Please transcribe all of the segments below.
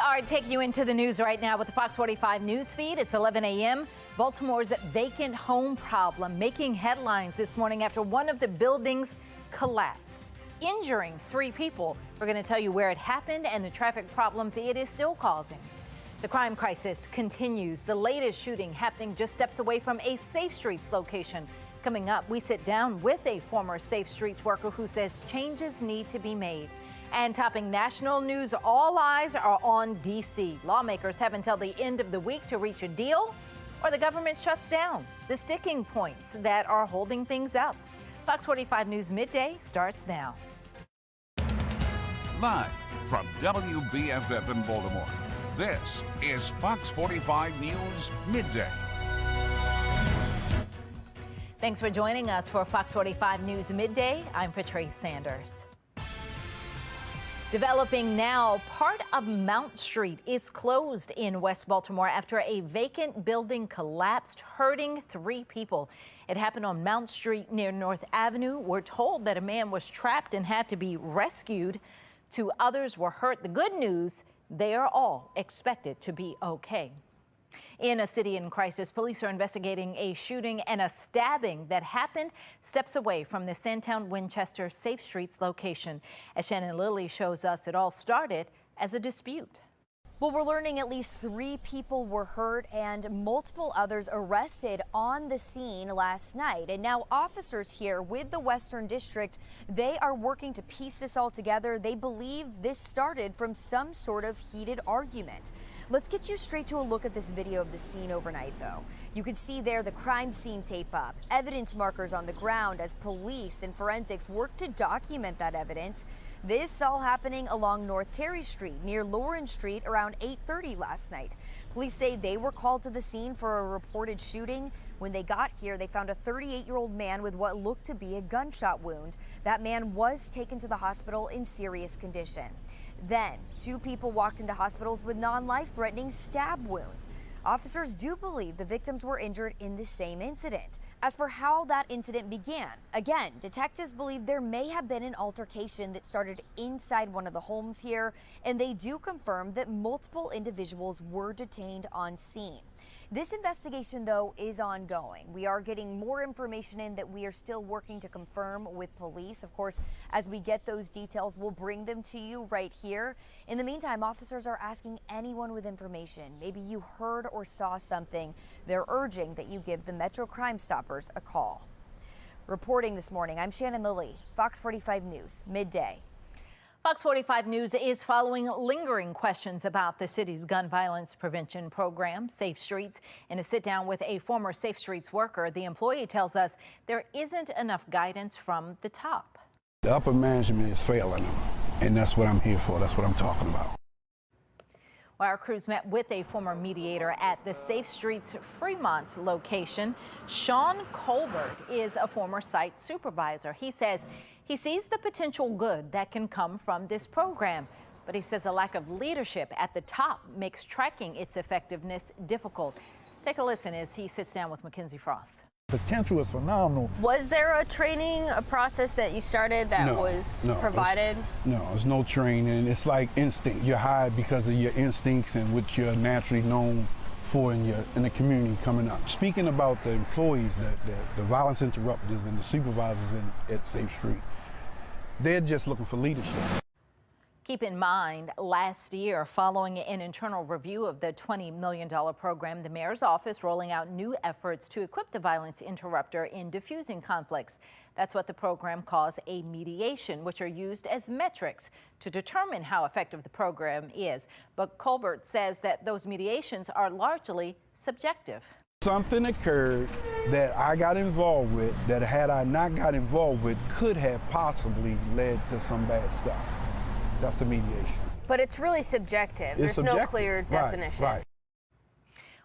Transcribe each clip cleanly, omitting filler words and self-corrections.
are taking you into the news right now with the Fox 45 news feed. It's 11 a.m. Baltimore's vacant home problem making headlines this morning after one of the buildings collapsed, injuring 3 people. We're going to tell you where it happened and the traffic problems it is still causing. The crime crisis continues. The latest shooting happening just steps away from a Safe Streets location. Coming up, we sit down with a former Safe Streets worker who says changes need to be made. And topping national news, all eyes are on D.C. Lawmakers have until the end of the week to reach a deal, or the government shuts down. The sticking points that are holding things up. Fox 45 News Midday starts now. Live from WBFF in Baltimore, this is Fox 45 News Midday. Thanks for joining us for Fox 45 News Midday. I'm Patrice Sanders. Developing now, part of Mount Street is closed in West Baltimore after a vacant building collapsed, hurting 3 people. It happened on Mount Street near North Avenue. We're told that a man was trapped and had to be rescued. 2 others were hurt. The good news, they are all expected to be okay. In a city in crisis, police are investigating a shooting and a stabbing that happened steps away from the Sandtown-Winchester Safe Streets location. As Shannon Lilly shows us, it all started as a dispute. Well, we're learning at least 3 people were hurt and multiple others arrested on the scene last night. And now officers here with the Western District, they are working to piece this all together. They believe this started from some sort of heated argument. Let's get you straight to a look at this video of the scene overnight, though. You can see there the crime scene tape up, evidence markers on the ground as police and forensics work to document that evidence. This all happening along North Carey Street near Lawrence Street around 8:30 last night. Police say they were called to the scene for a reported shooting. When they got here, they found a 38-year-old man with what looked to be a gunshot wound. That man was taken to the hospital in serious condition. Then 2 people walked into hospitals with non-life-threatening stab wounds. Officers do believe the victims were injured in the same incident. As for how that incident began, again, detectives believe there may have been an altercation that started inside one of the homes here, and they do confirm that multiple individuals were detained on scene. This investigation, though, is ongoing. We are getting more information in that we are still working to confirm with police. Of course, as we get those details, we'll bring them to you right here. In the meantime, officers are asking anyone with information. Maybe you heard or saw something. They're urging that you give the Metro Crime Stoppers a call. Reporting this morning, I'm Shannon Lilly, Fox 45 News, Midday. Fox 45 News is following lingering questions about the city's gun violence prevention program, Safe Streets. In a sit-down with a former Safe Streets worker, the employee tells us there isn't enough guidance from the top. The upper management is failing them, and that's what I'm here for. That's what I'm talking about. Well, our crews met with a former mediator at the Safe Streets Fremont location. Sean Colbert is a former site supervisor. He says he sees the potential good that can come from this program, but he says a lack of leadership at the top makes tracking its effectiveness difficult. Take a listen as he sits down with Mackenzie Frost. Potential is phenomenal. Was there a training, a process that you started that was provided? No, there's no training. It's like instinct. You're hired because of your instincts and what you're naturally known for in the community coming up. Speaking about the employees, the violence interrupters and the supervisors at Safe Street, they're just looking for leadership. Keep in mind, last year, following an internal review of the $20 million program, the mayor's office rolling out new efforts to equip the violence interrupter in diffusing conflicts. That's what the program calls a mediation, which are used as metrics to determine how effective the program is. But Colbert says that those mediations are largely subjective. Something occurred that I got involved with that had I not got involved with could have possibly led to some bad stuff. That's a mediation. But it's really subjective. There's no clear definition. Right.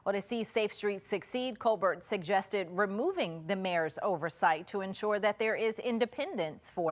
Well, to see Safe Streets succeed, Colbert suggested removing the mayor's oversight to ensure that there is independence for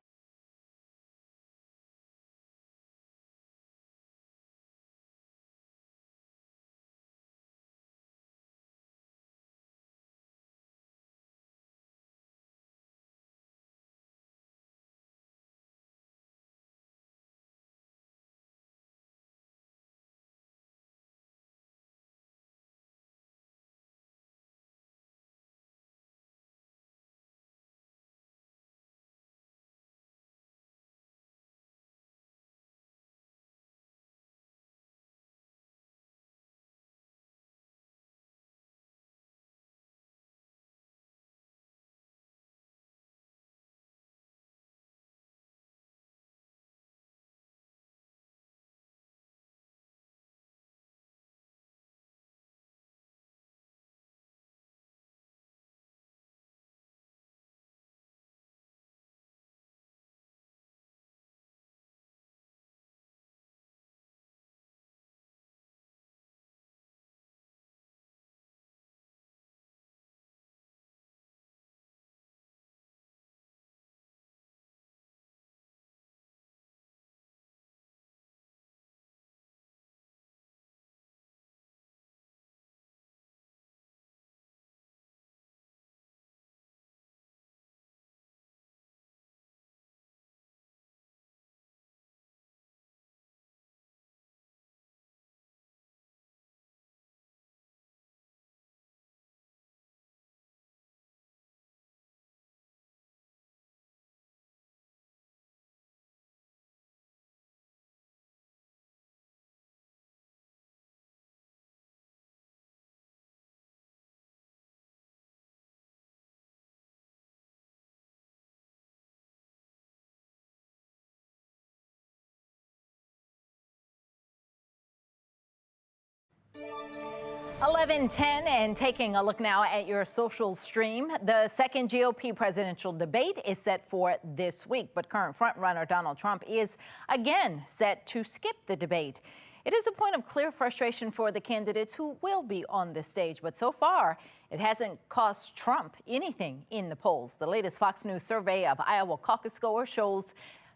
11:10 and taking a look now at your social stream. The second GOP presidential debate is set for this week, but current frontrunner Donald Trump is again set to skip the debate. It is a point of clear frustration for the candidates who will be on the stage, but so far it hasn't cost Trump anything in the polls. The latest Fox News survey of Iowa caucus goers shows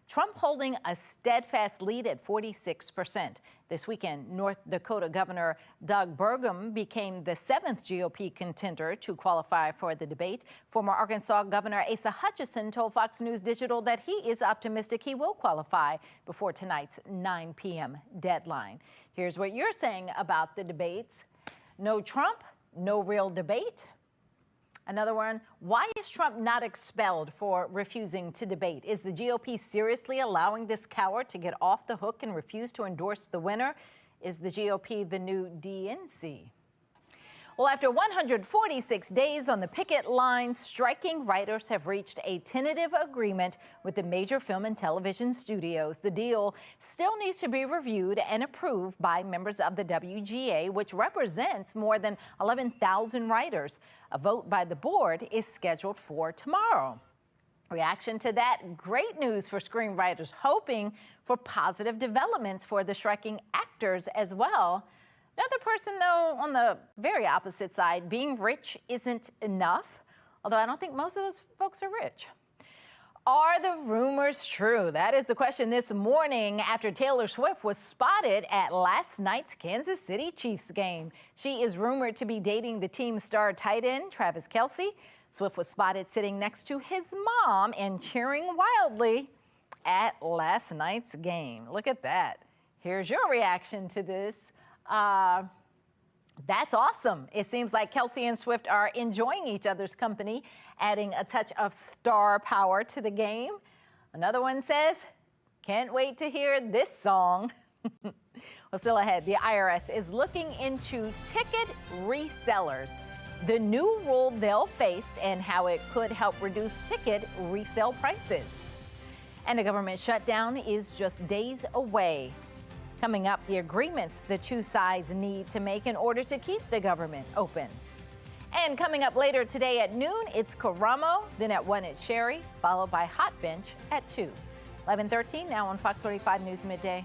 Trump holding a steadfast lead at 46%. This weekend, North Dakota Governor Doug Burgum became the 7th GOP contender to qualify for the debate. Former Arkansas Governor Asa Hutchinson told Fox News Digital that he is optimistic he will qualify before tonight's 9 p.m. deadline. Here's what you're saying about the debates. No Trump, no real debate. Another one, why is Trump not expelled for refusing to debate? Is the GOP seriously allowing this coward to get off the hook and refuse to endorse the winner? Is the GOP the new DNC? Well, after 146 days on the picket line, striking writers have reached a tentative agreement with the major film and television studios. The deal still needs to be reviewed and approved by members of the WGA, which represents more than 11,000 writers. A vote by the board is scheduled for tomorrow. Reaction to that, great news for screenwriters, hoping for positive developments for the striking actors as well. Another person, though, on the very opposite side, being rich isn't enough, although I don't think most of those folks are rich. Are the rumors true? That is the question this morning after Taylor Swift was spotted at last night's Kansas City Chiefs game. She is rumored to be dating the team's star tight end, Travis Kelce. Swift was spotted sitting next to his mom and cheering wildly at last night's game. Look at that. Here's your reaction to this. That's awesome. It seems like Kelce and Swift are enjoying each other's company, adding a touch of star power to the game. Another one says, can't wait to hear this song. Well, still ahead, the IRS is looking into ticket resellers, the new rule they'll face and how it could help reduce ticket resale prices. And a government shutdown is just days away. Coming up, the agreements the two sides need to make in order to keep the government open. And coming up later today at noon, it's Karamo, then at 1 it's Sherry, followed by Hot Bench at 2. 11:13 now on Fox 45 News Midday.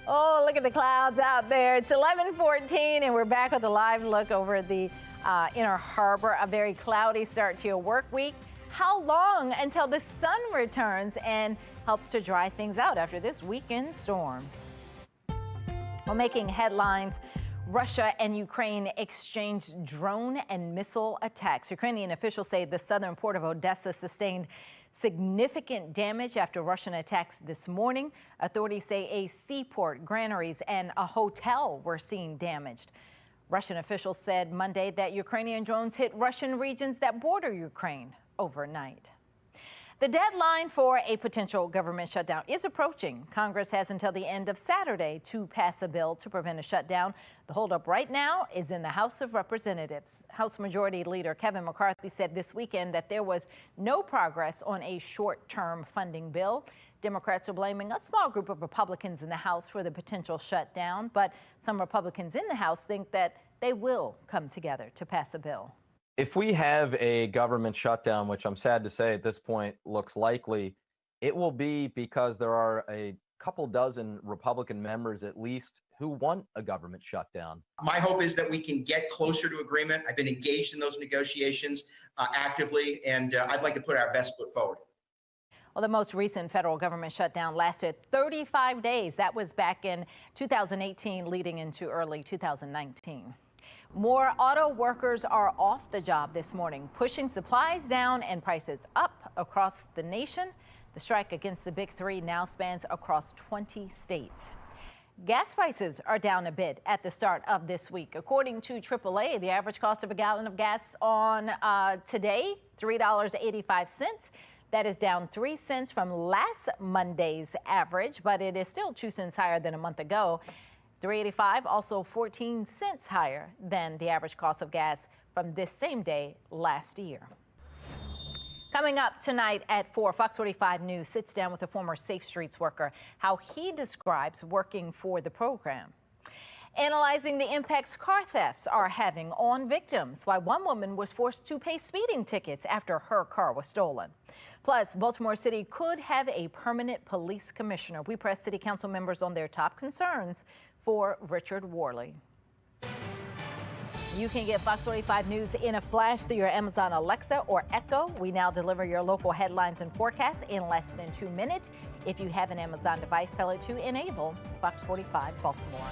Oh, look at the clouds out there. It's 11:14 and we're back with a live look over the Inner Harbor. A very cloudy start to your work week. How long until the sun returns and helps to dry things out after this weekend storms? Well, making headlines, Russia and Ukraine exchanged drone and missile attacks. Ukrainian officials say the southern port of Odessa sustained significant damage after Russian attacks this morning. Authorities say a seaport, granaries, and a hotel were seen damaged. Russian officials said Monday that Ukrainian drones hit Russian regions that border Ukraine overnight. The deadline for a potential government shutdown is approaching. Congress has until the end of Saturday to pass a bill to prevent a shutdown. The holdup right now is in the House of Representatives. House Majority Leader Kevin McCarthy said this weekend that there was no progress on a short-term funding bill. Democrats are blaming a small group of Republicans in the House for the potential shutdown, but some Republicans in the House think that they will come together to pass a bill. If we have a government shutdown, which I'm sad to say at this point looks likely, it will be because there are a couple dozen Republican members at least who want a government shutdown. My hope is that we can get closer to agreement. I've been engaged in those negotiations actively, and I'd like to put our best foot forward. Well, the most recent federal government shutdown lasted 35 days. That was back in 2018, leading into early 2019. More auto workers are off the job this morning, pushing supplies down and prices up across the nation. The strike against the Big Three now spans across 20 states. Gas prices are down a bit at the start of this week. According to AAA, the average cost of a gallon of gas on today, $3.85. That is down 3 cents from last Monday's average, but it is still 2 cents higher than a month ago. $3.85, also 14 cents higher than the average cost of gas from this same day last year. Coming up tonight at 4, Fox 45 News sits down with a former Safe Streets worker, how he describes working for the program. Analyzing the impacts car thefts are having on victims, why one woman was forced to pay speeding tickets after her car was stolen. Plus, Baltimore City could have a permanent police commissioner. We press city council members on their top concerns for Richard Worley. You can get Fox 45 News in a flash through your Amazon Alexa or Echo. We now deliver your local headlines and forecasts in less than 2 minutes. If you have an Amazon device, tell it to enable Fox 45 Baltimore.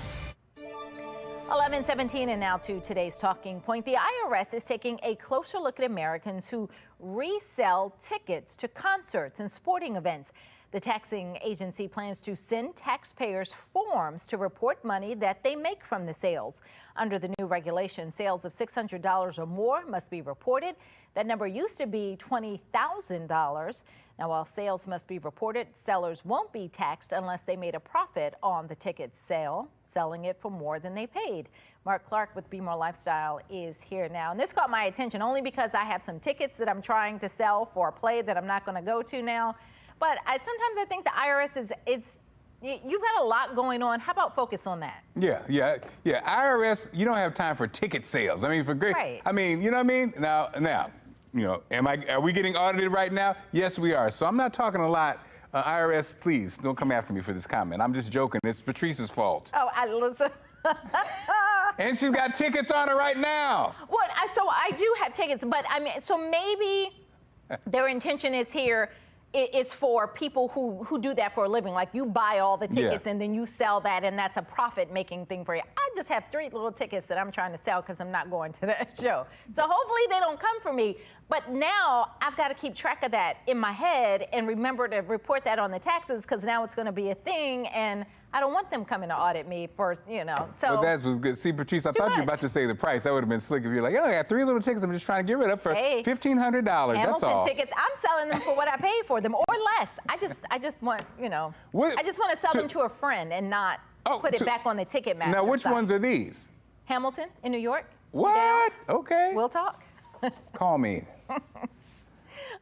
11:17 and now to today's talking point. The IRS is taking a closer look at Americans who resell tickets to concerts and sporting events. The taxing agency plans to send taxpayers forms to report money that they make from the sales. Under the new regulation, sales of $600 or more must be reported. That number used to be $20,000. Now, while sales must be reported, sellers won't be taxed unless they made a profit on the ticket sale, selling it for more than they paid. Mark Clark with Be More Lifestyle is here now. And this caught my attention only because I have some tickets that I'm trying to sell for a play that I'm not going to go to now. But sometimes I think the IRS you've got a lot going on. How about focus on that? Yeah. IRS, you don't have time for ticket sales. I mean, for great. Right. I mean, you know what I mean? Now, you know, are we getting audited right now? Yes, we are. So I'm not talking a lot. IRS, please don't come after me for this comment. I'm just joking. It's Patrice's fault. Oh, listen. And she's got tickets on her right now. Well, so I do have tickets, but I mean, so maybe their intention is here. It's for people who do that for a living. Like you buy all the tickets and then you sell that, and that's a profit-making thing for you. I just have 3 little tickets that I'm trying to sell because I'm not going to that show. So hopefully they don't come for me. But now I've got to keep track of that in my head and remember to report that on the taxes because now it's going to be a thing, and I don't want them coming to audit me for, you know. So well, that was good. See, Patrice, I thought you were about to say the price. That would have been slick if you're like, oh, I got 3 little tickets I'm just trying to get rid of for $1,500. That's all. Tickets, I'm selling them for what I paid for them or less. I just want, you know, I just want to sell them to a friend and not put it back on the Ticketmaster. Now, which ones are these? Hamilton in New York. What? Okay. We'll talk. Call me.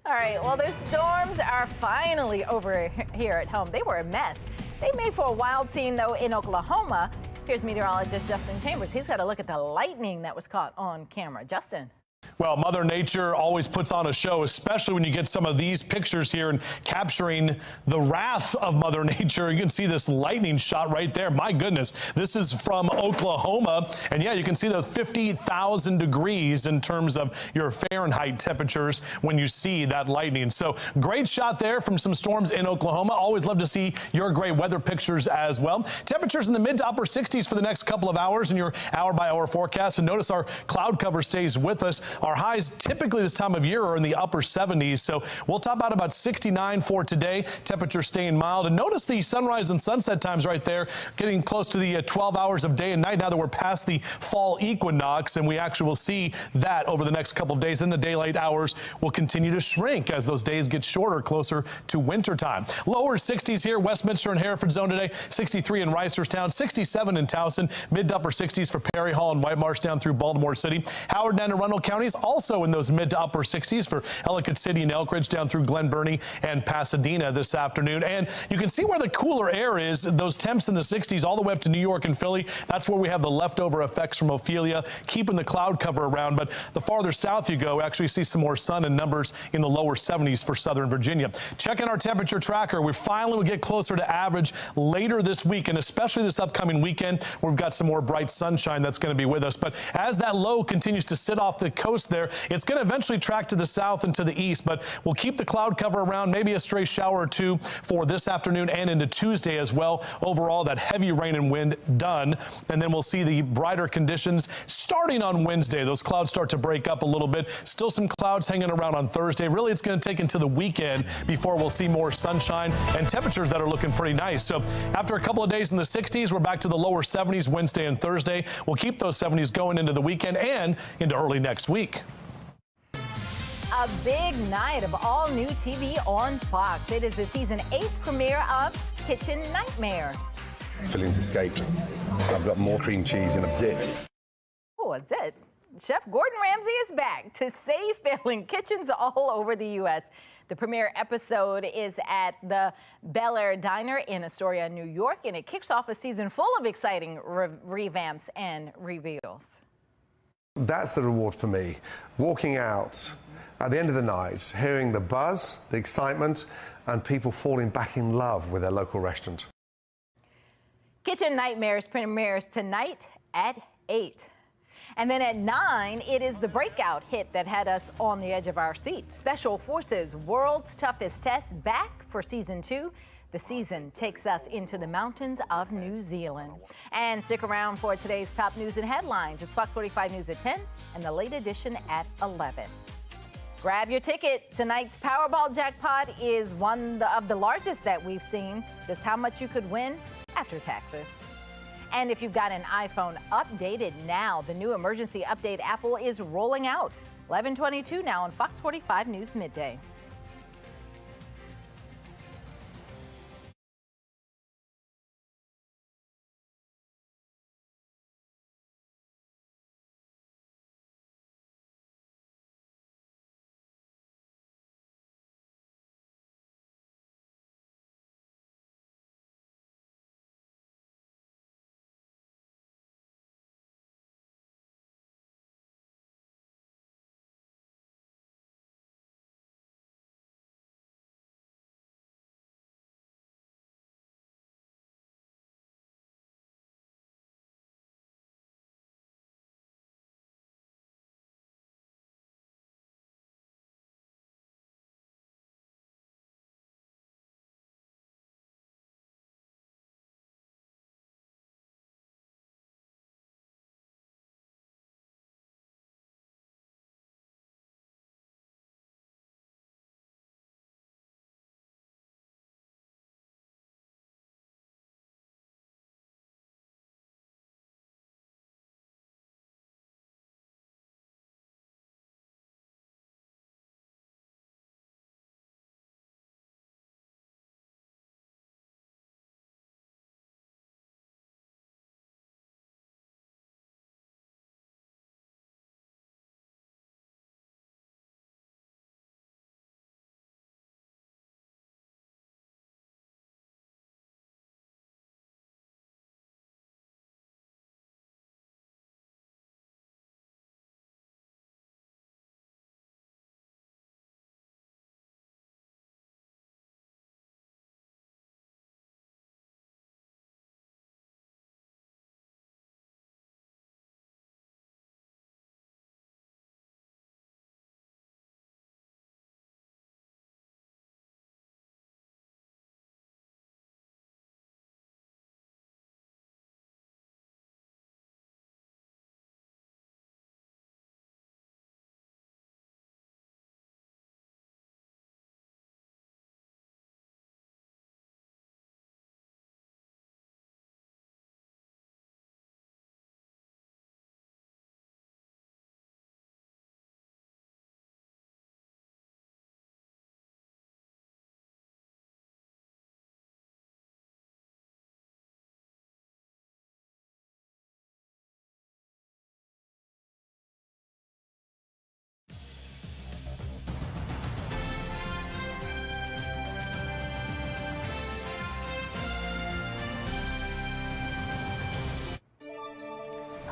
All right, well, the storms are finally over here at home. They were a mess. They made for a wild scene, though, in Oklahoma. Here's meteorologist Justin Chambers. He's got a look at the lightning that was caught on camera. Justin. Well, Mother Nature always puts on a show, especially when you get some of these pictures here and capturing the wrath of Mother Nature. You can see this lightning shot right there. My goodness, this is from Oklahoma. And yeah, you can see those 50,000 degrees in terms of your Fahrenheit temperatures when you see that lightning. So great shot there from some storms in Oklahoma. Always love to see your great weather pictures as well. Temperatures in the mid to upper 60s for the next couple of hours in your hour by hour forecast. And notice our cloud cover stays with us. Our highs typically this time of year are in the upper 70s, so we'll top out about 69 for today. Temperature staying mild. And notice the sunrise and sunset times right there, getting close to the 12 hours of day and night now that we're past the fall equinox, and we actually will see that over the next couple of days. Then the daylight hours will continue to shrink as those days get shorter, closer to winter time. Lower 60s here, Westminster and Hereford zone today, 63 in Reisterstown, 67 in Towson, mid to upper 60s for Perry Hall and White Marsh down through Baltimore City. Howard and Anne Arundel counties also in those mid to upper 60s for Ellicott City and Elk Ridge down through Glen Burnie and Pasadena this afternoon. And you can see where the cooler air is, those temps in the 60s all the way up to New York and Philly. That's where we have the leftover effects from Ophelia, keeping the cloud cover around. But the farther south you go, actually see some more sun and numbers in the lower 70s for southern Virginia. Checking our temperature tracker, we finally will get closer to average later this week, and especially this upcoming weekend. We've got some more bright sunshine that's going to be with us. But as that low continues to sit off the coast there, it's going to eventually track to the south and to the east. But we'll keep the cloud cover around, maybe a stray shower or two for this afternoon and into Tuesday as well. Overall, that heavy rain and wind done. And then we'll see the brighter conditions starting on Wednesday. Those clouds start to break up a little bit. Still some clouds hanging around on Thursday. Really, it's going to take into the weekend before we'll see more sunshine and temperatures that are looking pretty nice. So after a couple of days in the 60s, we're back to the lower 70s Wednesday and Thursday. We'll keep those 70s going into the weekend and into early next week. A big night of all new TV on Fox. It is the season 8 premiere of Kitchen Nightmares. Fillings escaped. I've got more cream cheese in a zit. Oh, a zit. Chef Gordon Ramsay is back to save failing kitchens all over the U.S. The premiere episode is at the Bel Air Diner in Astoria, New York, and it kicks off a season full of exciting revamps and reveals. That's the reward for me. Walking out at the end of the night, hearing the buzz, the excitement, and people falling back in love with their local restaurant. Kitchen Nightmares premieres tonight at 8. And then at 9, it is the breakout hit that had us on the edge of our seat. Special Forces World's Toughest Test back for season 2. The season takes us into the mountains of New Zealand. And stick around for today's top news and headlines. It's Fox 45 News at 10 and the late edition at 11. Grab your ticket. Tonight's Powerball jackpot is one of the largest that we've seen. Just how much you could win after taxes. And if you've got an iPhone, update it now. The new emergency update Apple is rolling out. 11:22 now on Fox 45 News Midday.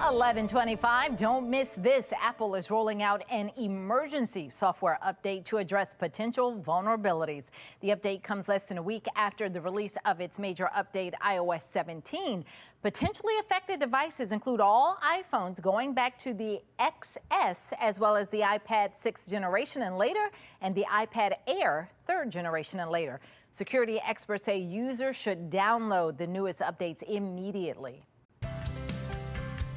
11:25. Don't miss this. Apple is rolling out an emergency software update to address potential vulnerabilities. The update comes less than a week after the release of its major update, iOS 17. Potentially affected devices include all iPhones going back to the XS, as well as the iPad 6th generation and later, and the iPad Air 3rd generation and later. Security experts say users should download the newest updates immediately.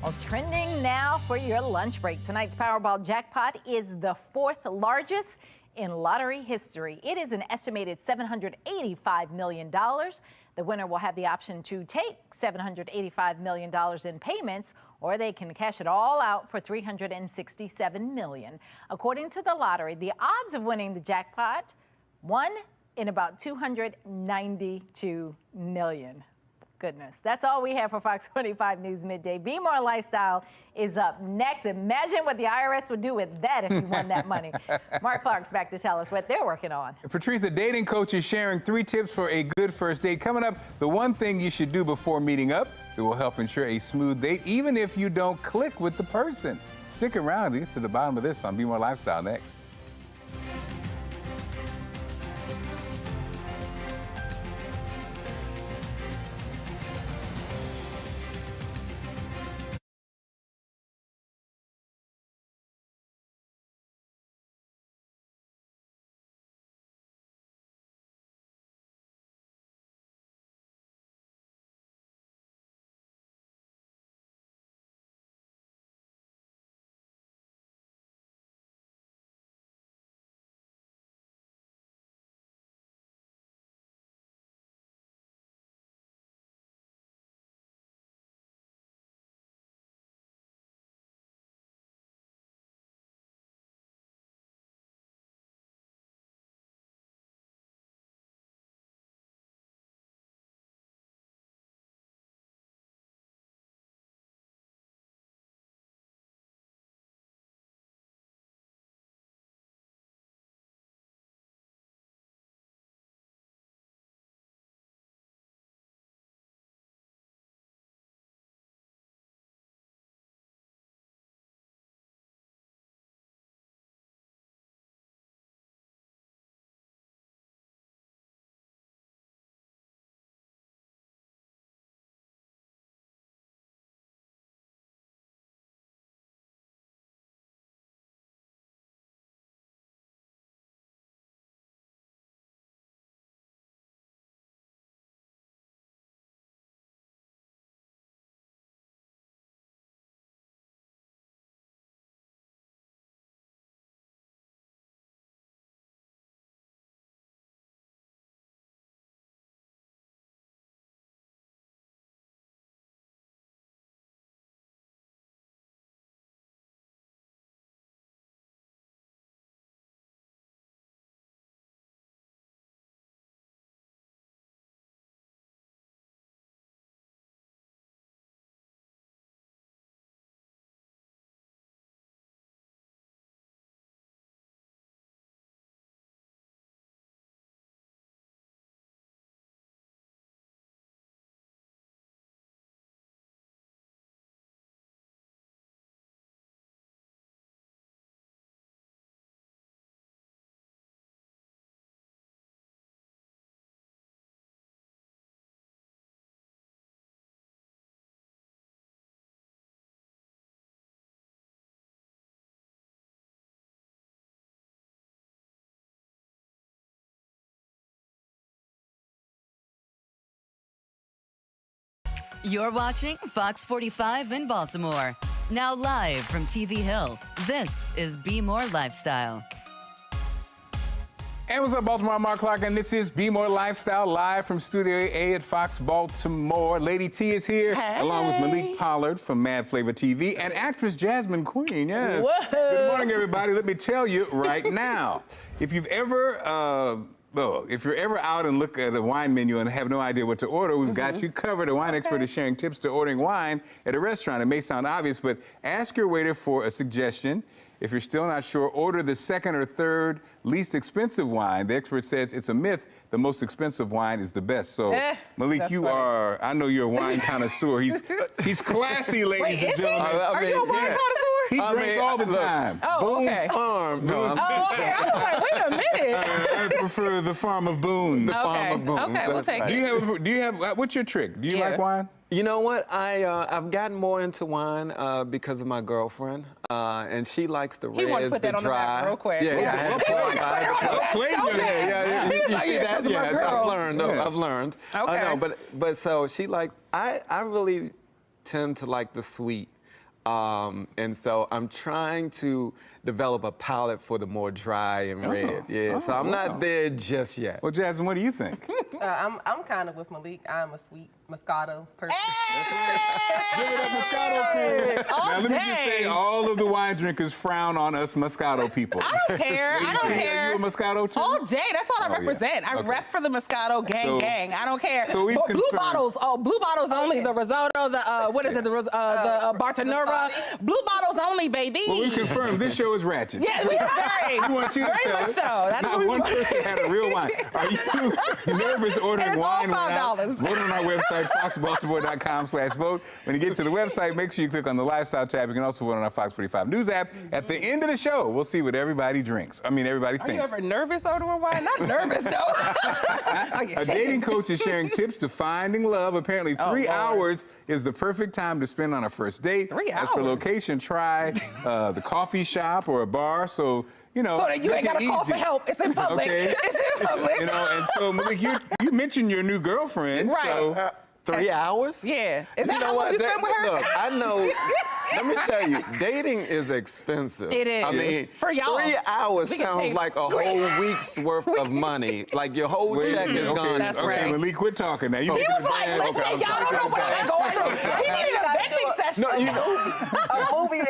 Well, trending now for your lunch break. Tonight's Powerball jackpot is the 4th largest in lottery history. It is an estimated $785 million. The winner will have the option to take $785 million in payments, or they can cash it all out for $367 million. According to the lottery, the odds of winning the jackpot, 1 in about 292 million. Goodness. That's all we have for Fox 45 News Midday. Be More Lifestyle is up next. Imagine what the IRS would do with that if you won that money. Mark Clark's back to tell us what they're working on. Patrice, the dating coach, is sharing 3 tips for a good first date. Coming up, the one thing you should do before meeting up that will help ensure a smooth date, even if you don't click with the person. Stick around to get to the bottom of this on Be More Lifestyle next. You're watching Fox 45 in Baltimore. Now live from TV Hill, this is Be More Lifestyle. Hey, what's up, Baltimore? I'm Mark Clark, and this is Be More Lifestyle, live from Studio A at Fox Baltimore. Lady T is here, along with Malik Pollard from Mad Flavor TV, and actress Jasmine Queen, yes. Whoa. Good morning, everybody. Let me tell you right now, if you've ever... if you're ever out and look at a wine menu and have no idea what to order, we've got you covered. A wine expert is sharing tips to ordering wine at a restaurant. It may sound obvious, but ask your waiter for a suggestion If you're still not sure, order the second or third least expensive wine. The expert says it's a myth. The most expensive wine is the best. So, Malik, you are, I know you're a wine connoisseur. He's classy, ladies and gentlemen. Are you a wine connoisseur? He drinks all the time. Oh, okay. Boone's Farm. No, okay. I was like, wait a minute. I prefer the Farm of Boone. The Farm of Boone. Okay, we'll take it. Do you have, what's your trick? Do you like wine? You know what? I've gotten more into wine because of my girlfriend, and she likes the reds, he wanted to put that on the map real quick. Yeah. You see that? Yeah, I've learned. I've learned. Okay. I know, but so she like I really tend to like the sweet. And so I'm trying to develop a palate for the more dry and red. So I'm not there just yet. Well, Jasmine, what do you think? I'm kind of with Malik. I'm a sweet Moscato person. Give it up, Moscato crew. Now, let me just say, all of the wine drinkers frown on us Moscato people. I don't care. I don't care. Are you a Moscato too? All day. That's all I represent. I rep for the Moscato gang. I don't care. So we've blue bottles. Oh, blue bottles only. The risotto. The what is it? The Bartonura. Blue bottles only, baby. Well, we confirmed this show is ratchet. Yeah, we are very. We want you to tell us. That's not one person had a real wine. Are you nervous ordering wine right now? Vote on our website, foxbaltimore.com/vote. When you get to the website, make sure you click on the lifestyle tab. You can also vote on our Fox 45 News app. At the end of the show, we'll see what everybody drinks. I mean, everybody thinks. Are you ever nervous ordering wine? Not nervous, though. A dating coach is sharing tips to finding love. Apparently, 3 hours is the perfect time to spend on a first date. 3 hours? As for location, try the coffee shop or a bar. So, you know, so that you ain't got to call for help. It's in public. Okay. It's in public. You know, and so, Malik, you mentioned your new girlfriend. Right. So, 3 hours? Yeah. Is that how long you spend with her? Look, I know. Let me tell you, dating is expensive. It is. I mean, for y'all, 3 hours sounds like a whole week's worth of money. Like your whole check is gone. That's okay, right. Malik, quit talking now. He was like, listen, y'all don't know what I'm going through. He needed a venting session. No, you know. A movie.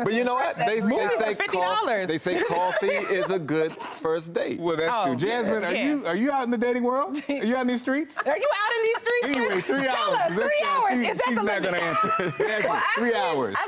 But you know what? They say $50. They say coffee is a good first date. Well, that's true. Jasmine, are you out in the dating world? Are you out in these streets? Are you out in these streets? Anyway, 3 hours. Tell us, 3 hours. Is that she's the not going to answer. Well, actually, 3 hours. I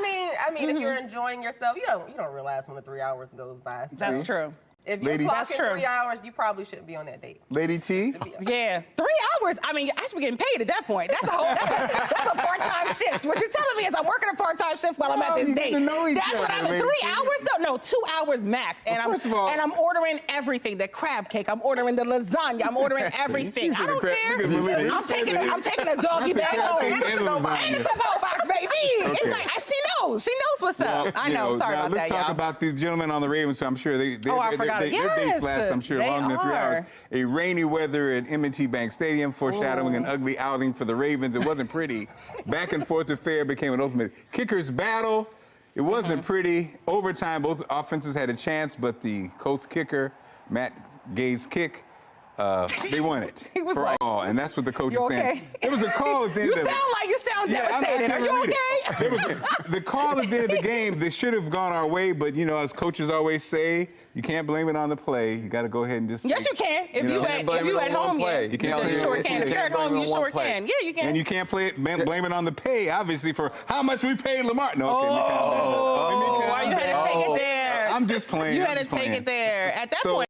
mean, if you're enjoying yourself, you don't realize when the 3 hours goes by. So that's true. If you're clocking 3 hours, you probably shouldn't be on that date. Lady T? Yeah, 3 hours. I mean, I should be getting paid at that point. That's a part-time shift. What you're telling me is I'm working a part-time shift while I'm at this date. That's what I'm. 3 hours though? No, 2 hours max. And I'm ordering everything. The crab cake. I'm ordering the lasagna. I'm ordering everything. I don't care. I'm taking a doggy bag home. And it's a phone box, baby. It's like she knows. She knows what's up. I know. Sorry about that, Let's talk about these gentlemen on the Ravens. So I'm sure their dates last, I'm sure, longer than 3 hours. A rainy weather at M&T Bank Stadium, foreshadowing an ugly outing for the Ravens. It wasn't pretty. Back and forth affair became an ultimate kickers battle. It wasn't pretty. Overtime, both offenses had a chance, but the Colts kicker, Matt Gay's kick, they won it for all, and that's what the coach is saying. There was a call at the end of it. You sound devastated. Are you okay? There was the call at the end of the game. They should have gone our way, but you know, as coaches always say, you can't blame it on the play. You got to go ahead and just. Yes, you can. If you at home, you can't. You sure can. If you're at home, you sure can. Yeah, you can. And you can't blame it on the pay, obviously, for how much we paid Lamar. No, okay, why you had to take it there? I'm just playing. You had to take it there. At that point.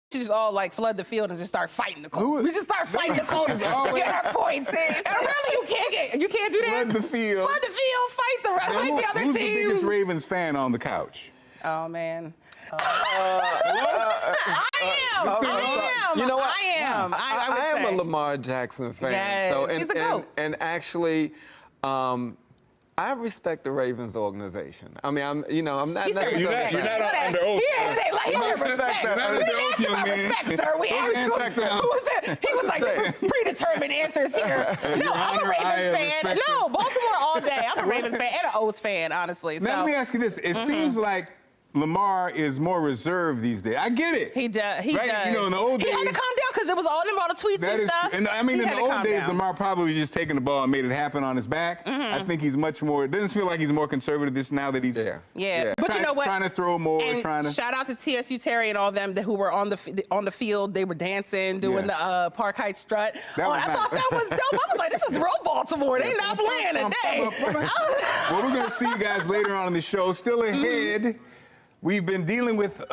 Just all like flood the field and just start fighting the Colts. We just start fighting the Colts to get our points. And really, you can't do that. Flood the field. Fight the other team. Who's the biggest Ravens fan on the couch? Oh man. I am. You know what? I am. I am a Lamar Jackson fan. Yes, so he's the GOAT. And actually, I respect the Ravens organization. I mean, I'm not necessarily. You're not under oath. He didn't say like he's respect. You're not under oath, young man. Respect, sir. We asked him. He was like, this is predetermined answers here. No, I'm a Ravens fan. No, Baltimore all day. I'm a Ravens fan and an O's fan, honestly. Now, let me ask you this. It seems like Lamar is more reserved these days. I get it. He does. He right? does. You know, in the old days. He had to calm down because it was all them, all the tweets That and is stuff. true. And I mean, He in had the to old calm days, down. Lamar probably just taking the ball and made it happen on his back. I think he's much more. It doesn't feel like he's more conservative this now that he's Yeah. But you know what? Trying to throw more, and trying to. shout out to TSU Terry and all them who were on the field. They were dancing, doing the Park Heights strut. I thought that was dope. I was like, this is real Baltimore. They not playing today. Well, we're going to see you guys later on in the show. Still ahead. We've been dealing with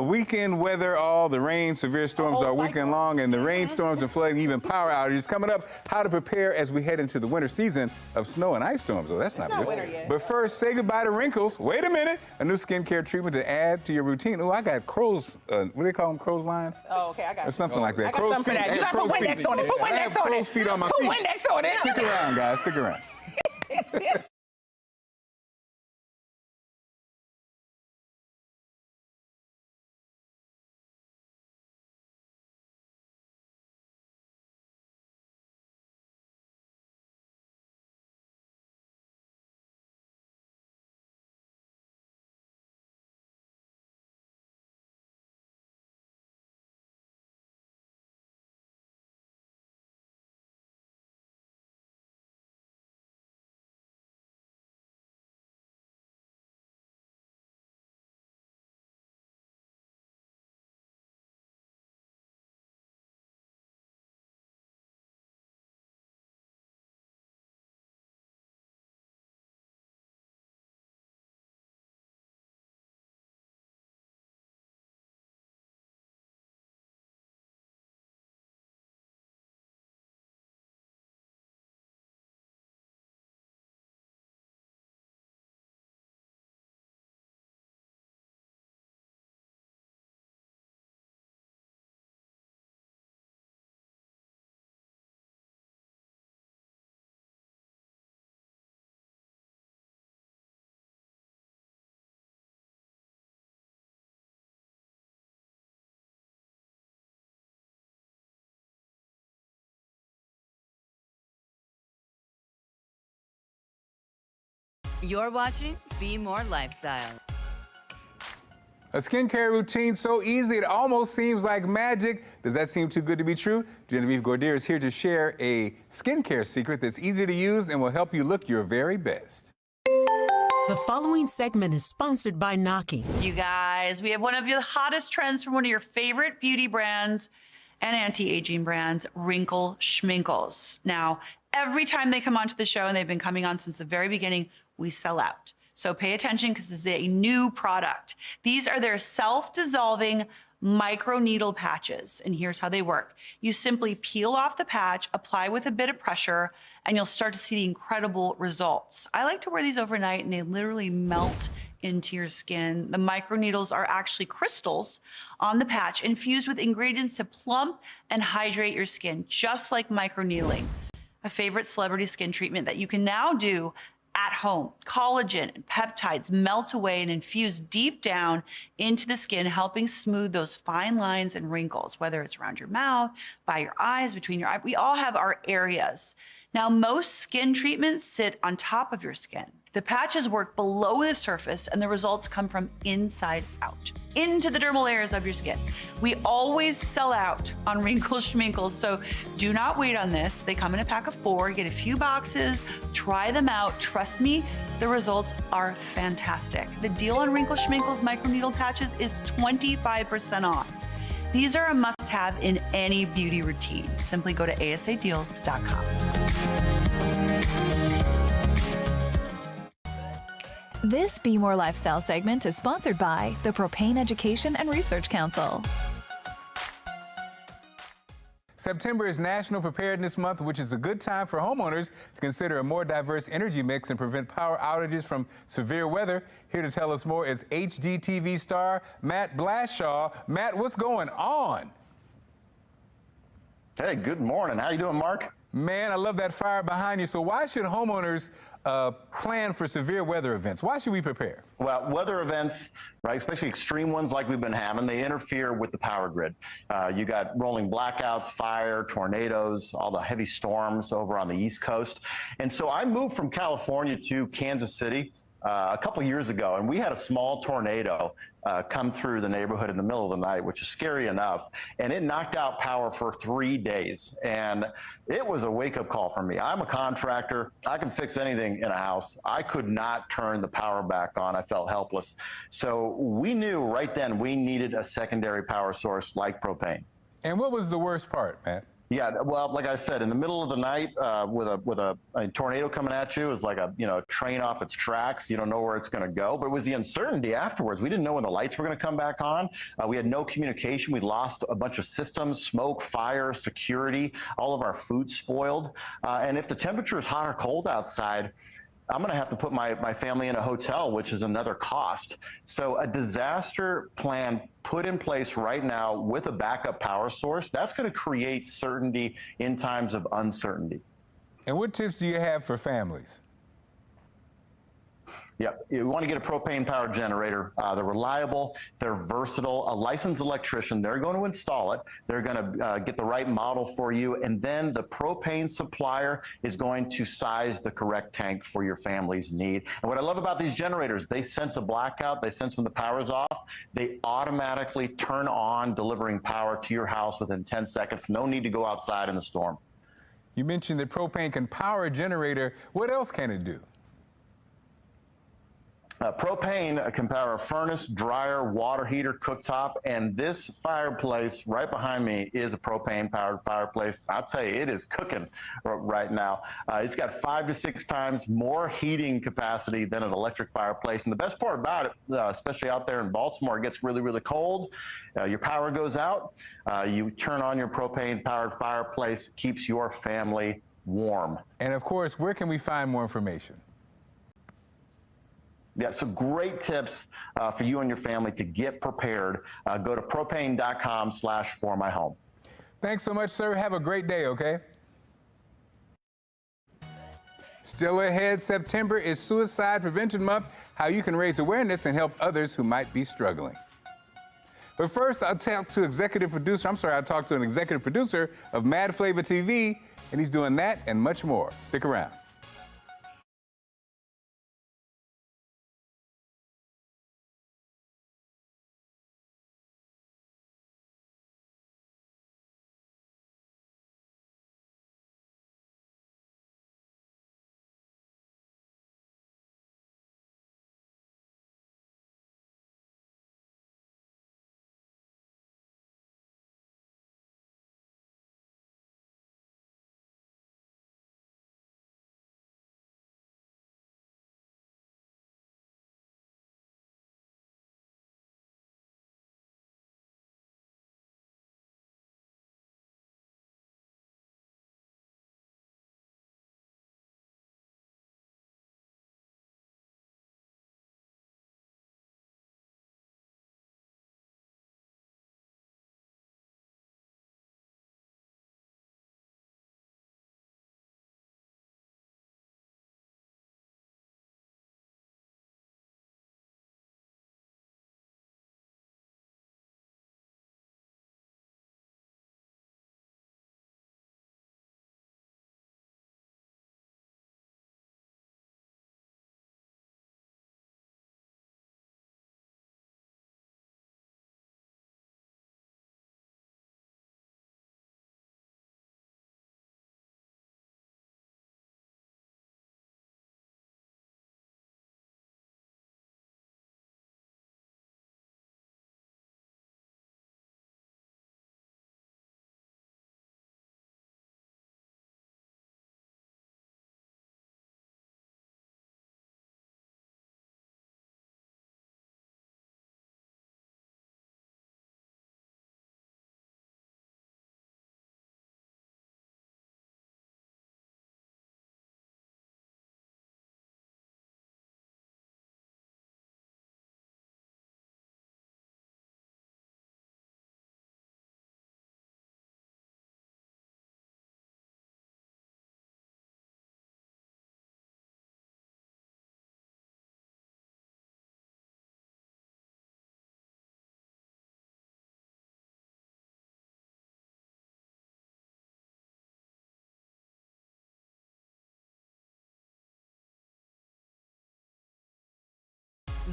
weekend weather, all the rain, severe storms all weekend long, and the rainstorms and flooding, even power outages. Coming up, how to prepare as we head into the winter season of snow and ice storms. Oh, that's not good. winter yet. But first, say goodbye to wrinkles. Wait a minute. A new skincare treatment to add to your routine. Oh, I got crow's, what do they call them, crow's lines? Oh, okay, I got Or something like that. I got something for that. You got to put Windex on it. Put I have Windex on crow's it. feet on my Put feet. Windex on it. Stick around, guys. Stick around. You're watching Be More Lifestyle. A skincare routine so easy it almost seems like magic. Does that seem too good to be true? Genevieve Gordier is here to share a skincare secret that's easy to use and will help you look your very best. The following segment is sponsored by Naki. You guys, we have one of the hottest trends from one of your favorite beauty brands and anti-aging brands, Wrinkle Schminkles. Now, every time they come onto the show, and they've been coming on since the very beginning, we sell out. So pay attention because this is a new product. These are their self-dissolving microneedle patches, and here's how they work. You simply peel off the patch, apply with a bit of pressure, and you'll start to see the incredible results. I like to wear these overnight, and they literally melt into your skin. The microneedles are actually crystals on the patch infused with ingredients to plump and hydrate your skin, just like microneedling. A favorite celebrity skin treatment that you can now do at home. Collagen and peptides melt away and infuse deep down into the skin, helping smooth those fine lines and wrinkles, whether it's around your mouth, by your eyes, between your eyes. We all have our areas. Now, most skin treatments sit on top of your skin. The patches work below the surface, and the results come from inside out, into the dermal layers of your skin. We always sell out on Wrinkle Schminkles, so do not wait on this. They come in a pack of 4. Get a few boxes, try them out. Trust me, the results are fantastic. The deal on Wrinkle Schminkles microneedle patches is 25% off. These are a must-have in any beauty routine. Simply go to asadeals.com. This Be More Lifestyle segment is sponsored by the Propane Education and Research Council. September is National Preparedness Month, which is a good time for homeowners to consider a more diverse energy mix and prevent power outages from severe weather. Here to tell us more is HGTV star Matt Blashaw. Matt, what's going on? Hey, good morning. How you doing, Mark? Man, I love that fire behind you. So why should homeowners plan for severe weather events? Why should we prepare? Well, weather events, right, especially extreme ones like we've been having, they interfere with the power grid. You got rolling blackouts, fire, tornadoes, all the heavy storms over on the East Coast. And so I moved from California to Kansas City a couple years ago, and we had a small tornado come through the neighborhood in the middle of the night, which is scary enough, and it knocked out power for 3 days. And it was a wake-up call for me. I'm a contractor. I can fix anything in a house. I could not turn the power back on. I felt helpless. So we knew right then we needed a secondary power source like propane. And what was the worst part, Matt? Yeah, well, like I said, in the middle of the night, with a tornado coming at you, is like a train off its tracks. You don't know where it's going to go. But it was the uncertainty afterwards. We didn't know when the lights were going to come back on. We had no communication. We lost a bunch of systems: smoke, fire, security. All of our food spoiled. And if the temperature is hot or cold outside, I'm going to have to put my family in a hotel, which is another cost. So a disaster plan put in place right now with a backup power source, that's going to create certainty in times of uncertainty. And what tips do you have for families? Yep, you want to get a propane powered generator. They're reliable, they're versatile. A licensed electrician, they're going to install it. They're going to get the right model for you. And then the propane supplier is going to size the correct tank for your family's need. And what I love about these generators, they sense a blackout, they sense when the power's off, they automatically turn on, delivering power to your house within 10 seconds. No need to go outside in the storm. You mentioned that propane can power a generator. What else can it do? Propane can power a furnace, dryer, water heater, cooktop, and this fireplace right behind me is a propane-powered fireplace. I'll tell you, it is cooking right now. It's got 5 to 6 times more heating capacity than an electric fireplace. And the best part about it, especially out there in Baltimore, it gets really, really cold. Your power goes out. You turn on your propane-powered fireplace, keeps your family warm. And of course, where can we find more information? Yeah, so great tips for you and your family to get prepared. Go to propane.com/formyhome. Thanks so much, sir. Have a great day, okay? Still ahead, September is Suicide Prevention Month, how you can raise awareness and help others who might be struggling. But first, I'll talk to an executive producer of Mad Flavor TV, and he's doing that and much more. Stick around.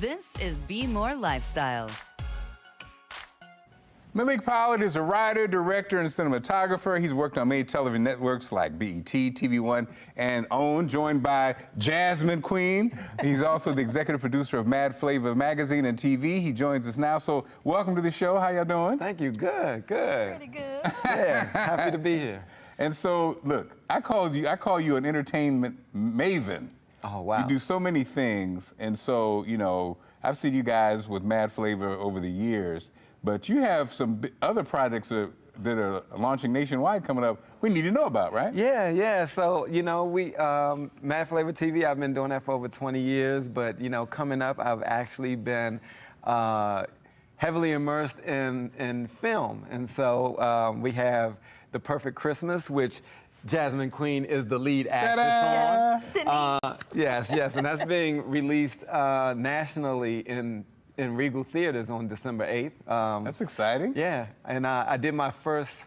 This is Be More Lifestyle. Malik Pollard is a writer, director, and cinematographer. He's worked on many television networks like BET, TV One, and OWN, joined by Jasmine Queen. He's also the executive producer of Mad Flavor Magazine and TV. He joins us now. So welcome to the show. How y'all doing? Thank you. Good, good. Pretty good. Yeah, happy to be here. And so, look, I call you an entertainment maven. Oh, wow. You do so many things. And so, you know, I've seen you guys with Mad Flavor over the years. But you have some other projects that are launching nationwide coming up we need to know about, right? Yeah. So, you know, Mad Flavor TV, I've been doing that for over 20 years. But, you know, coming up, I've actually been heavily immersed in film. And so we have The Perfect Christmas, which Jasmine Queen is the lead actress on. Yes, and that's being released nationally in Regal Theaters on December 8th. That's exciting. Yeah, and I did my first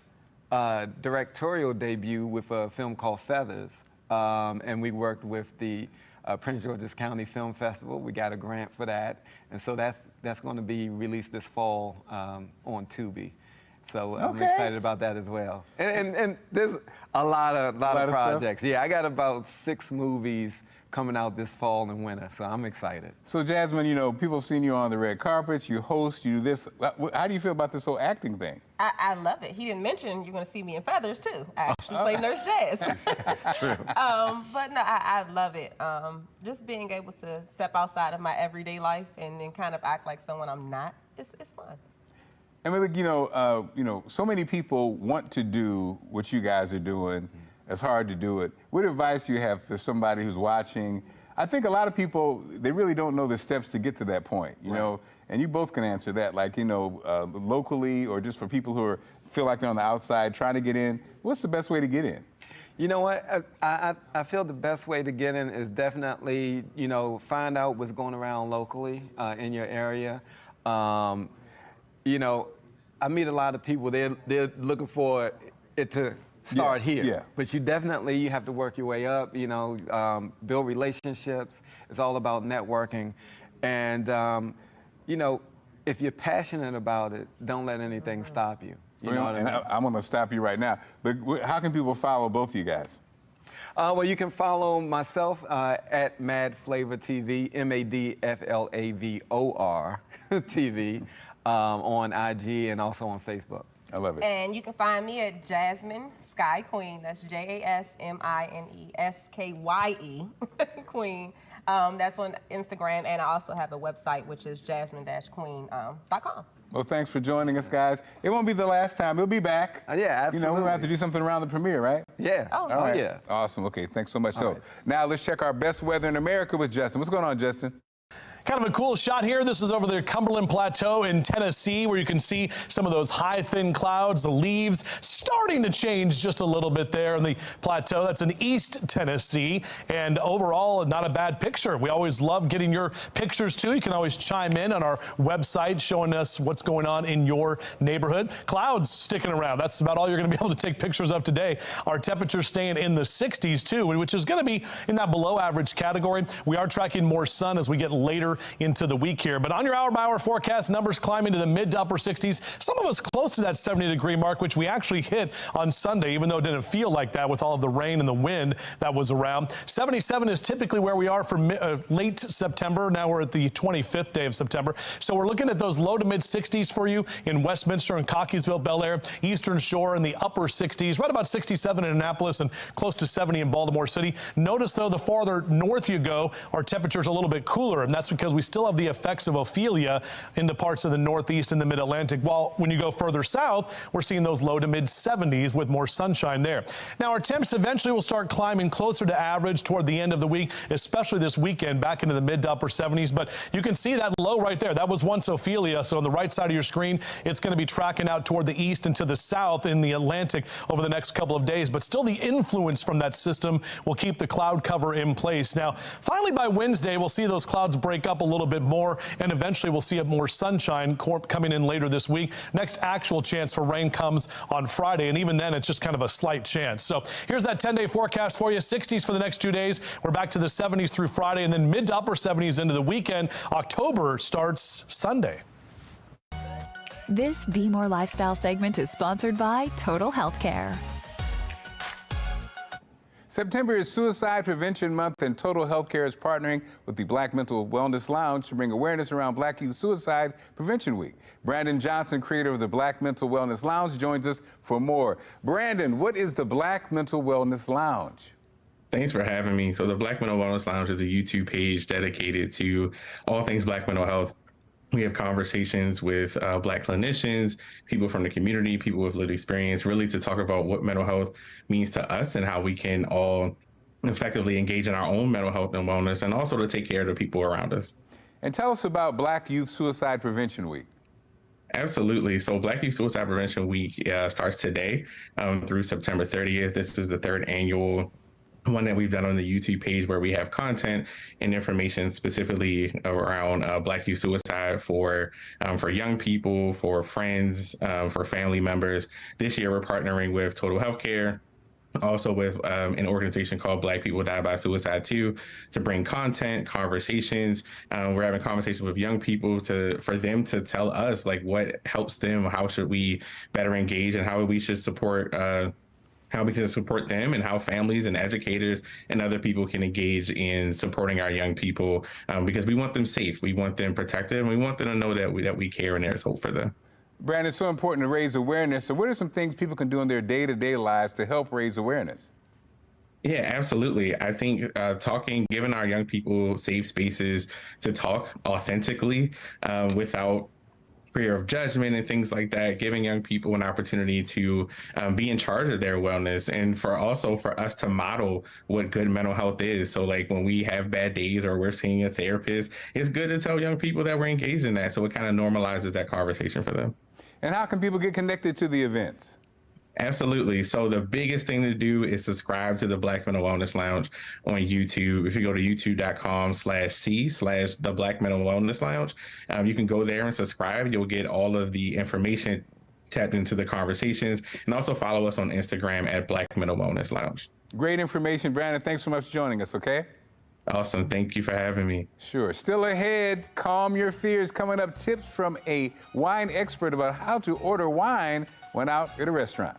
directorial debut with a film called Feathers, and we worked with the Prince George's County Film Festival. We got a grant for that, and so that's going to be released this fall on Tubi. So I'm excited about that as well. And there's a lot of projects. Yeah, I got about 6 movies coming out this fall and winter, so I'm excited. So Jasmine, you know, people have seen you on the red carpets, you host, you do this. How do you feel about this whole acting thing? I love it. He didn't mention you're going to see me in Feathers, too. I actually play Nurse Jazz. That's true. But no, I love it. Just being able to step outside of my everyday life and then kind of act like someone I'm not, it's fun. I mean, look, you know, so many people want to do what you guys are doing. It's hard to do it. What advice do you have for somebody who's watching? I think a lot of people, they really don't know the steps to get to that point, you know, and you both can answer that, like, you know, locally or just for people who feel like they're on the outside trying to get in. What's the best way to get in? You know what? I feel the best way to get in is definitely, you know, find out what's going around locally in your area. You know, I meet a lot of people, they're looking for it to start here. Yeah. But you have to work your way up, you know, build relationships. It's all about networking. And, you know, if you're passionate about it, don't let anything stop you. You know what I mean? I'm going to stop you right now. But how can people follow both of you guys? Well, you can follow myself at Mad Flavor TV, MADFLAVOR TV, on IG and also on Facebook. I love it. And you can find me at Jasmine Sky Queen. That's JasmineSkye Queen. That's on Instagram, and I also have a website, which is jasmine-queen.com. Well, thanks for joining us, guys. It won't be the last time. We'll be back. Yeah, absolutely. You know, we're going to have to do something around the premiere, right? Yeah. All right. Yeah. Awesome. Okay, thanks so much. Now let's check our best weather in America with Justin. What's going on, Justin? Kind of a cool shot here. This is over the Cumberland Plateau in Tennessee, where you can see some of those high, thin clouds, the leaves starting to change just a little bit there in the plateau. That's in East Tennessee. And overall, not a bad picture. We always love getting your pictures, too. You can always chime in on our website showing us what's going on in your neighborhood. Clouds sticking around. That's about all you're going to be able to take pictures of today. Our temperatures staying in the 60s, too, which is going to be in that below average category. We are tracking more sun as we get later into the week here. But on your hour-by-hour forecast, numbers climbing to the mid to upper 60s. Some of us close to that 70-degree mark, which we actually hit on Sunday, even though it didn't feel like that with all of the rain and the wind that was around. 77 is typically where we are for late September. Now we're at the 25th day of September. So we're looking at those low to mid 60s for you in Westminster and Cockeysville, Bel Air, Eastern Shore in the upper 60s, right about 67 in Annapolis and close to 70 in Baltimore City. Notice, though, the farther north you go, our temperatures are a little bit cooler, and that's because we still have the effects of Ophelia into parts of the Northeast and the Mid-Atlantic, while when you go further south, we're seeing those low to mid 70s with more sunshine there. Now, our temps eventually will start climbing closer to average toward the end of the week, especially this weekend, back into the mid to upper 70s. But you can see that low right there. That was once Ophelia. So on the right side of your screen, it's going to be tracking out toward the east and to the south in the Atlantic over the next couple of days. But still, the influence from that system will keep the cloud cover in place. Now, finally, by Wednesday, we'll see those clouds break up a little bit more, and eventually we'll see more sunshine coming in later this week. Next actual chance for rain comes on Friday, and even then it's just kind of a slight chance. So here's that 10-day forecast for you. 60s for the next 2 days. We're back to the 70s through Friday, and then mid to upper 70s into the weekend. October starts Sunday. This Be More Lifestyle segment is sponsored by Total Healthcare. September is Suicide Prevention Month, and Total Healthcare is partnering with the Black Mental Wellness Lounge to bring awareness around Black Youth Suicide Prevention Week. Brandon Johnson, creator of the Black Mental Wellness Lounge, joins us for more. Brandon, what is the Black Mental Wellness Lounge? Thanks for having me. So the Black Mental Wellness Lounge is a YouTube page dedicated to all things Black mental health. We have conversations with Black clinicians, people from the community, people with lived experience, really to talk about what mental health means to us and how we can all effectively engage in our own mental health and wellness, and also to take care of the people around us. And tell us about Black Youth Suicide Prevention Week. Absolutely. So Black Youth Suicide Prevention Week starts today through September 30th. This is the third annual one that we've done on the YouTube page, where we have content and information specifically around Black youth suicide for young people, for friends, for family members. This year, we're partnering with Total Healthcare, also with an organization called Black People Die by Suicide Too, to bring content, conversations. We're having conversations with young people for them to tell us like what helps them, how should we better engage, and how we should support how we can support them, and how families and educators and other people can engage in supporting our young people, because we want them safe, we want them protected, and we want them to know that we care and there's hope for them. Brandon, it's so important to raise awareness. So what are some things people can do in their day-to-day lives to help raise awareness? Yeah, absolutely. I think giving our young people safe spaces to talk authentically without fear of judgment and things like that, giving young people an opportunity to be in charge of their wellness, and for us to model what good mental health is. So like when we have bad days or we're seeing a therapist, it's good to tell young people that we're engaged in that, so it kind of normalizes that conversation for them. And how can people get connected to the events? Absolutely. So the biggest thing to do is subscribe to the Black Mental Wellness Lounge on YouTube. If you go to youtube.com/the Black Mental Wellness Lounge, you can go there and subscribe. You'll get all of the information tapped into the conversations, and also follow us on Instagram at Black Mental Wellness Lounge. Great information, Brandon. Thanks so much for joining us, okay? Awesome. Thank you for having me. Sure. Still ahead, calm your fears. Coming up, tips from a wine expert about how to order wine when out at a restaurant.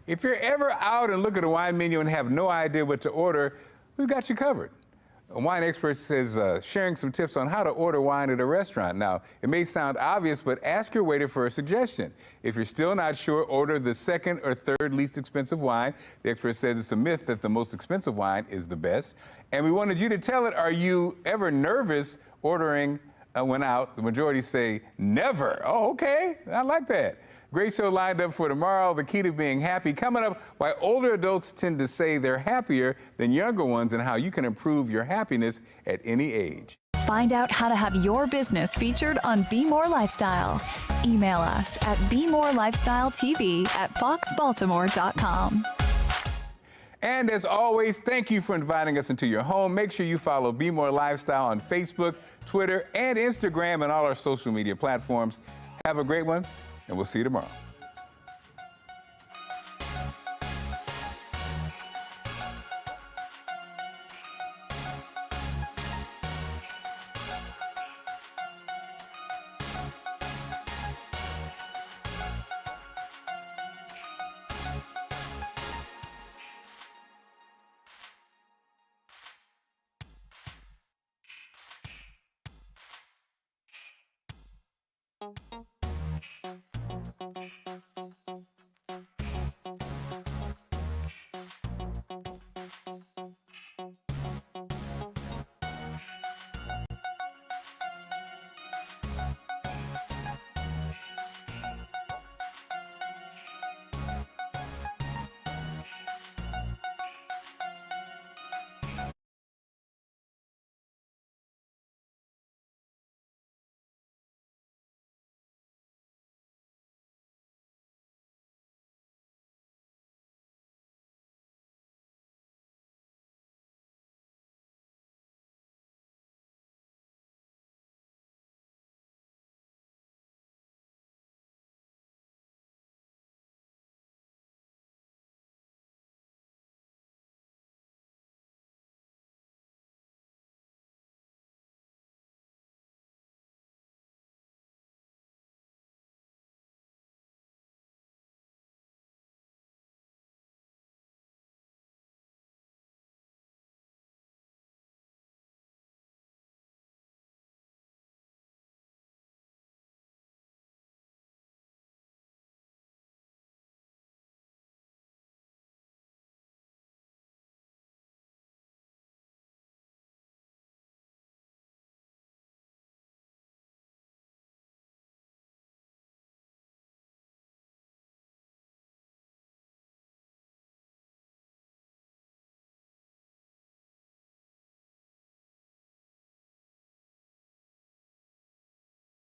If you're ever out and look at a wine menu and have no idea what to order, we've got you covered. A wine expert says sharing some tips on how to order wine at a restaurant. Now, it may sound obvious, but ask your waiter for a suggestion. If you're still not sure, order the second or third least expensive wine. The expert says it's a myth that the most expensive wine is the best. And we wanted you to tell it, are you ever nervous ordering one out? The majority say never. Oh, okay, I like that. Great show lined up for tomorrow. The key to being happy. Coming up, why older adults tend to say they're happier than younger ones and how you can improve your happiness at any age. Find out how to have your business featured on Be More Lifestyle. Email us at BeMoreLifestyleTV@foxbaltimore.com. And as always, thank you for inviting us into your home. Make sure you follow Be More Lifestyle on Facebook, Twitter, and Instagram, and all our social media platforms. Have a great one, and we'll see you tomorrow. Thank you.